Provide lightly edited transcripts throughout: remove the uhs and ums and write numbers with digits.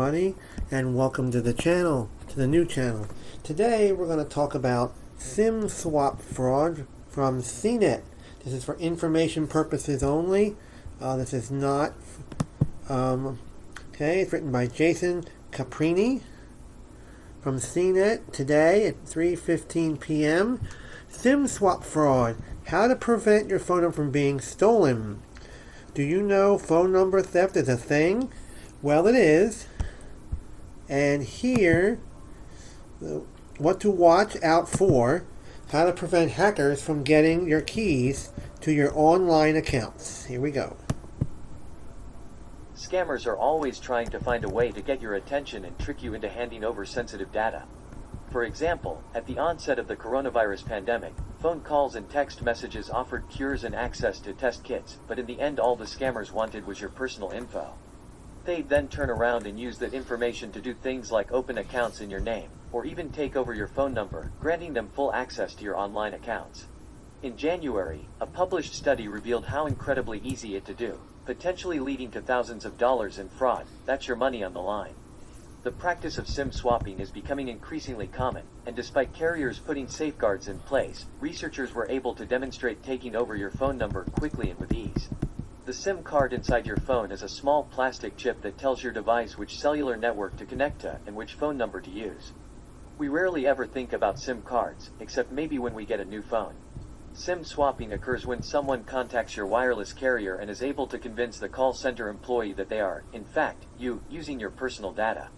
Everybody, and welcome to the channel, to the new channel. Today we're going to talk about SIM swap fraud from CNET. This is for information purposes only. This is not, it's written by Jason Caprini from CNET today at 3:15 p.m. SIM swap fraud, how to prevent your phone number from being stolen. Do you know phone number theft is a thing? Well, it is. And here, what to watch out for, how to prevent hackers from getting your keys to your online accounts. Here we go. Scammers are always trying to find a way to get your attention and trick you into handing over sensitive data. For example, at the onset of the coronavirus pandemic, phone calls and text messages offered cures and access to test kits, but in the end all the scammers wanted was your personal info. They'd then turn around and use that information to do things like open accounts in your name, or even take over your phone number, granting them full access to your online accounts. In January, a published study revealed how incredibly easy it to do, potentially leading to thousands of dollars in fraud. That's your money on the line. The practice of SIM swapping is becoming increasingly common, and despite carriers putting safeguards in place, researchers were able to demonstrate taking over your phone number quickly and with ease. The SIM card inside your phone is a small plastic chip that tells your device which cellular network to connect to and which phone number to use. We rarely ever think about SIM cards, except maybe when we get a new phone. SIM swapping occurs when someone contacts your wireless carrier and is able to convince the call center employee that they are, in fact, you, using your personal data.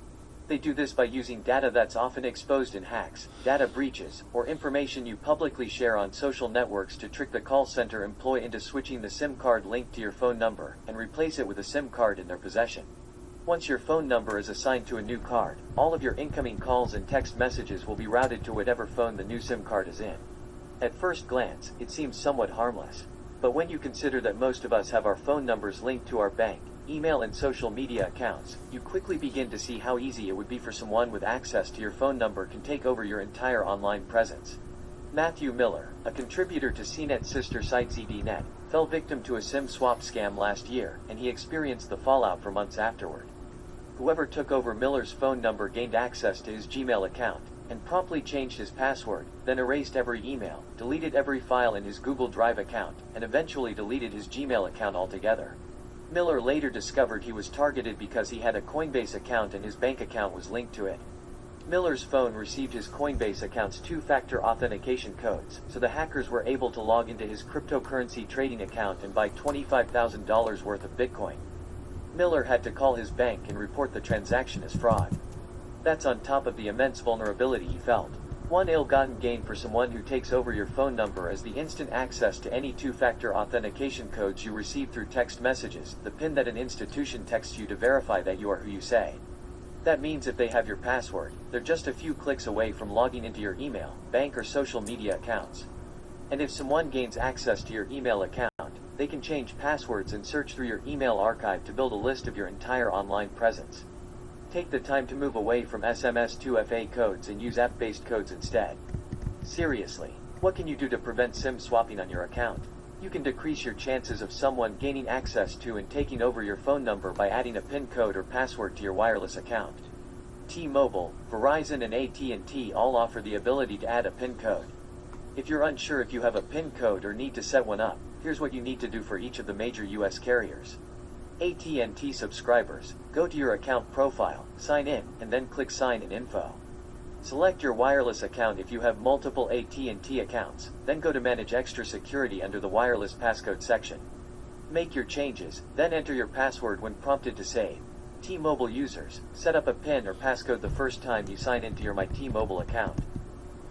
They do this by using data that's often exposed in hacks, data breaches, or information you publicly share on social networks to trick the call center employee into switching the SIM card linked to your phone number and replace it with a SIM card in their possession. Once your phone number is assigned to a new card, all of your incoming calls and text messages will be routed to whatever phone the new SIM card is in. At first glance, it seems somewhat harmless. But when you consider that most of us have our phone numbers linked to our bank, email and social media accounts, you quickly begin to see how easy it would be for someone with access to your phone number can take over your entire online presence. Matthew Miller, a contributor to CNET's sister site ZDNet, fell victim to a SIM swap scam last year, and he experienced the fallout for months afterward. Whoever took over Miller's phone number gained access to his Gmail account, and promptly changed his password, then erased every email, deleted every file in his Google Drive account, and eventually deleted his Gmail account altogether. Miller later discovered he was targeted because he had a Coinbase account and his bank account was linked to it. Miller's phone received his Coinbase account's two-factor authentication codes, so the hackers were able to log into his cryptocurrency trading account and buy $25,000 worth of Bitcoin. Miller had to call his bank and report the transaction as fraud. That's on top of the immense vulnerability he felt. One ill-gotten gain for someone who takes over your phone number is the instant access to any two-factor authentication codes you receive through text messages, the PIN that an institution texts you to verify that you are who you say. That means if they have your password, they're just a few clicks away from logging into your email, bank or social media accounts. And if someone gains access to your email account, they can change passwords and search through your email archive to build a list of your entire online presence. Take the time to move away from SMS 2FA codes and use app-based codes instead. Seriously, what can you do to prevent SIM swapping on your account? You can decrease your chances of someone gaining access to and taking over your phone number by adding a PIN code or password to your wireless account. T-Mobile, Verizon and AT&T all offer the ability to add a PIN code. If you're unsure if you have a PIN code or need to set one up, here's what you need to do for each of the major US carriers. AT&T subscribers, go to your account profile, sign in, and then click Sign in Info. Select your wireless account if you have multiple AT&T accounts, then go to Manage Extra Security under the Wireless Passcode section. Make your changes, then enter your password when prompted to save. T-Mobile users, set up a PIN or passcode the first time you sign into your My T-Mobile account.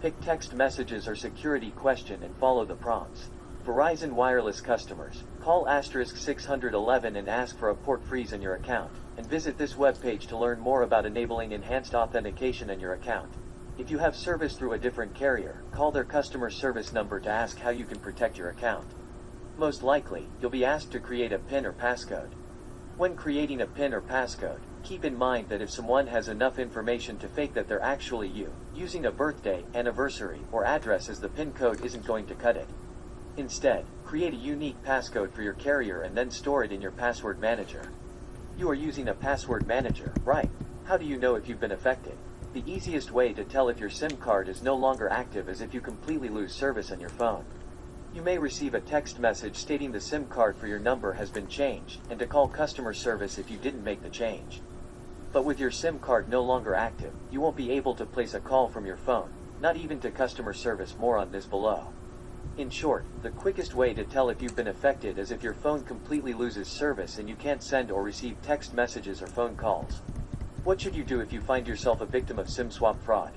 Pick text messages or security question and follow the prompts. Verizon Wireless customers, call *611 and ask for a port freeze on your account, and visit this webpage to learn more about enabling enhanced authentication on your account. If you have service through a different carrier, call their customer service number to ask how you can protect your account. Most likely, you'll be asked to create a PIN or passcode. When creating a PIN or passcode, keep in mind that if someone has enough information to fake that they're actually you, using a birthday, anniversary, or address as the PIN code isn't going to cut it. Instead, create a unique passcode for your carrier and then store it in your password manager. You are using a password manager, right? How do you know if you've been affected? The easiest way to tell if your SIM card is no longer active is if you completely lose service on your phone. You may receive a text message stating the SIM card for your number has been changed, and to call customer service if you didn't make the change. But with your SIM card no longer active, you won't be able to place a call from your phone, not even to customer service. More on this below. In short, the quickest way to tell if you've been affected is if your phone completely loses service and you can't send or receive text messages or phone calls. What should you do if you find yourself a victim of SIM swap fraud?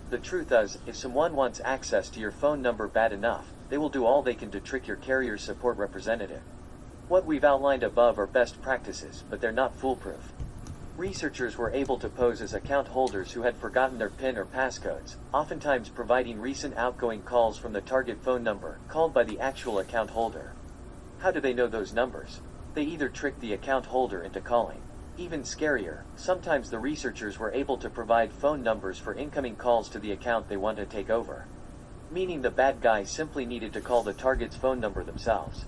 The truth is, if someone wants access to your phone number bad enough, they will do all they can to trick your carrier's support representative. What we've outlined above are best practices, but they're not foolproof. Researchers were able to pose as account holders who had forgotten their PIN or passcodes, oftentimes providing recent outgoing calls from the target phone number, called by the actual account holder. How do they know those numbers? They either tricked the account holder into calling. Even scarier, sometimes the researchers were able to provide phone numbers for incoming calls to the account they want to take over. Meaning the bad guy simply needed to call the target's phone number themselves.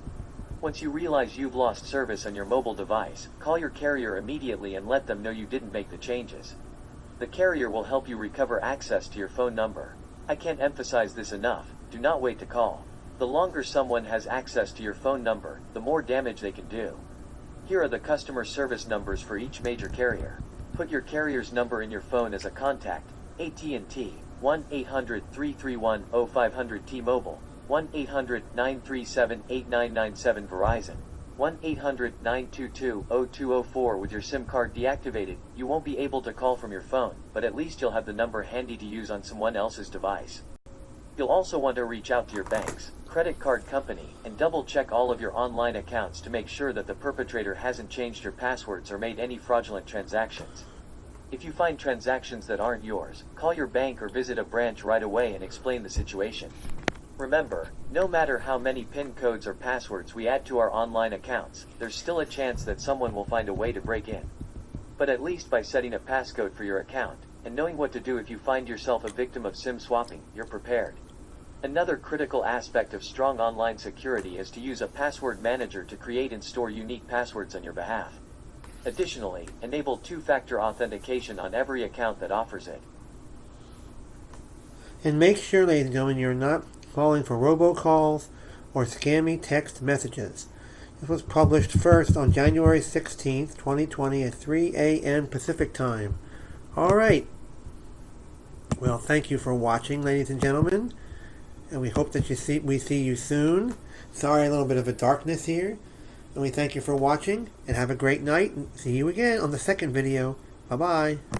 Once you realize you've lost service on your mobile device, call your carrier immediately and let them know you didn't make the changes. The carrier will help you recover access to your phone number. I can't emphasize this enough, do not wait to call. The longer someone has access to your phone number, the more damage they can do. Here are the customer service numbers for each major carrier. Put your carrier's number in your phone as a contact. AT&T, 1-800-331-0500 T-Mobile, 1-800-937-8997 Verizon, 1-800-922-0204. With your SIM card deactivated, you won't be able to call from your phone, but at least you'll have the number handy to use on someone else's device. You'll also want to reach out to your banks, credit card company, and double-check all of your online accounts to make sure that the perpetrator hasn't changed your passwords or made any fraudulent transactions. If you find transactions that aren't yours, call your bank or visit a branch right away and explain the situation. Remember, no matter how many PIN codes or passwords we add to our online accounts, there's still a chance that someone will find a way to break in. But at least by setting a passcode for your account, and knowing what to do if you find yourself a victim of SIM swapping, you're prepared. Another critical aspect of strong online security is to use a password manager to create and store unique passwords on your behalf. Additionally, enable two-factor authentication on every account that offers it. And make sure, ladies and gentlemen, you're not falling for robocalls or scammy text messages. This was published first on January 16th, 2020 at 3 a.m. Pacific Time. All right. Well, thank you for watching, ladies and gentlemen. And we hope that we see you soon. Sorry, a little bit of a darkness here. And we thank you for watching, and have a great night, and see you again on the second video. Bye-bye.